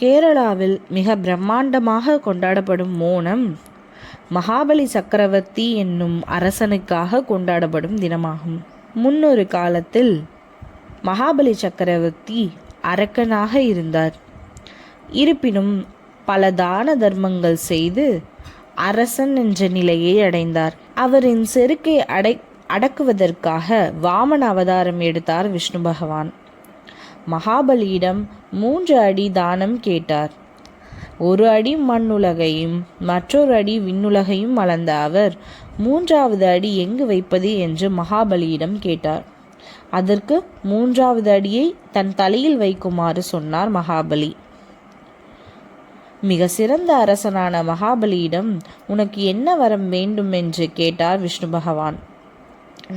கேரளாவில் மிக பிரம்மாண்டமாக கொண்டாடப்படும் ஓணம் மகாபலி சக்கரவர்த்தி என்னும் அரசனுக்காக கொண்டாடப்படும் தினமாகும். முன்னொரு காலத்தில் மகாபலி சக்கரவர்த்தி அரக்கனாக இருந்தார். இருப்பினும் பல தான தர்மங்கள் செய்து அரசன் என்ற நிலையை அடைந்தார். அவரின் செருக்கை அடக்குவதற்காக வாமன அவதாரம் எடுத்தார் விஷ்ணு பகவான். மகாபலியிடம் 3 அடி தானம் கேட்டார். 1 அடி மண்ணுலகையும் மற்றொரு அடி விண்ணுலகையும் அளந்த அவர் 3வது அடி எங்கு வைப்பது என்று மகாபலியிடம் கேட்டார். அதற்கு 3வது அடியை தன் தலையில் வைக்குமாறு சொன்னார் மகாபலி. மிக சிறந்த அரசனான மகாபலியிடம் உனக்கு என்ன வரம் வேண்டும் என்று கேட்டார் விஷ்ணு பகவான்.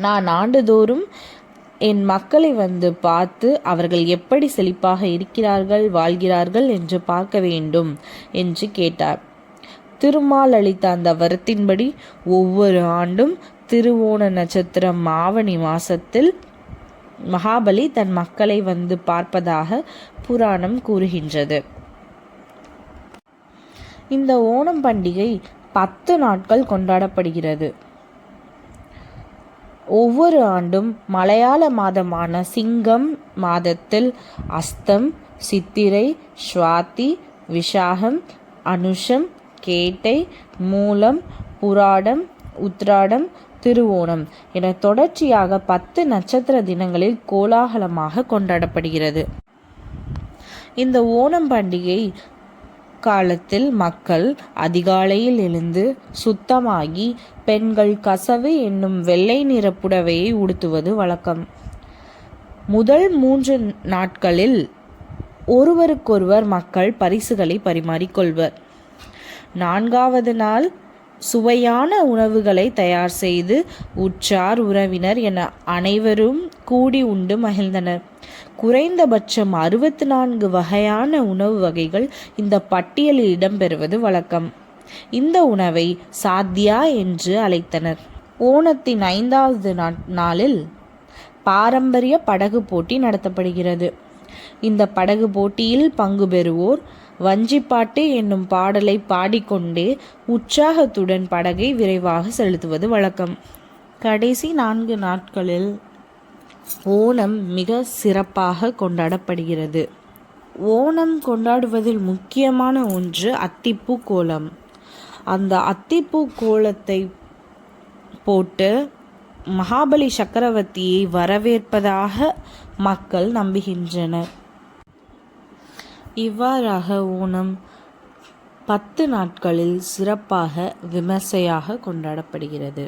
நான் ஆண்டுதோறும் என் மக்களை வந்து பார்த்து அவர்கள் எப்படி செழிப்பாக இருக்கிறார்கள் வாழ்கிறார்கள் என்று பார்க்க வேண்டும் என்று கேட்டார். திருமால் அளித்த அந்த வரத்தின்படி ஒவ்வொரு ஆண்டும் திருவோண நட்சத்திரம் ஆவணி மாசத்தில் மகாபலி தன் மக்களை வந்து பார்ப்பதாக புராணம் கூறுகின்றது. இந்த ஓணம் பண்டிகை 10 நாட்கள் கொண்டாடப்படுகிறது. ஒவ்வொரு ஆண்டும் மலையாள மாதமான சிங்கம் மாதத்தில் அஸ்தம், சித்திரை, ஸ்வாதி, விஷாகம், அனுஷம், கேட்டை, மூலம், புராடம், உத்ராடம், திருவோணம் என தொடர்ச்சியாக 10 நட்சத்திர தினங்களில் கோலாகலமாக கொண்டாடப்படுகிறது. இந்த ஓணம் பண்டிகை காலத்தில் மக்கள் அதிகாலையில் எழுந்து சுத்தமாகி பெண்கள் கசவு என்னும் வெள்ளை நிற புடவையை உடுத்துவது வழக்கம். முதல் 3 நாட்களில் ஒருவருக்கொருவர் மக்கள் பரிசுகளை பரிமாறிக்கொள்வர். 4வது நாள் சுவையான உணவுகளை தயார் செய்து உற்றார் உறவினர் என அனைவரும் கூடி உண்டு மகிழ்ந்தனர். குறைந்தபட்சம் 64 வகையான உணவு வகைகள் இந்த பட்டியலில் இடம்பெறுவது வழக்கம். இந்த உணவை சாத்யா என்று அழைத்தனர். ஓணத்தின் 5வது நாளில் பாரம்பரிய படகு போட்டி நடத்தப்படுகிறது. இந்த படகு போட்டியில் பங்கு பெறுவோர் வஞ்சிப்பாட்டு என்னும் பாடலை பாடிக்கொண்டே உற்சாகத்துடன் படகை விரைவாக செலுத்துவது வழக்கம். கடைசி 4 நாட்களில் ஓணம் மிக சிறப்பாக கொண்டாடப்படுகிறது. ஓணம் கொண்டாடுவதில் முக்கியமான ஒன்று அத்திப்பூ கோலம். அந்த அத்திப்பூ கோலத்தை போட்டு மகாபலி சக்கரவர்த்தியை வரவேற்பதாக மக்கள் நம்புகின்றனர். இவ்வாறாக ஓணம் 10 நாட்களில் சிறப்பாக விமர்சையாக கொண்டாடப்படுகிறது.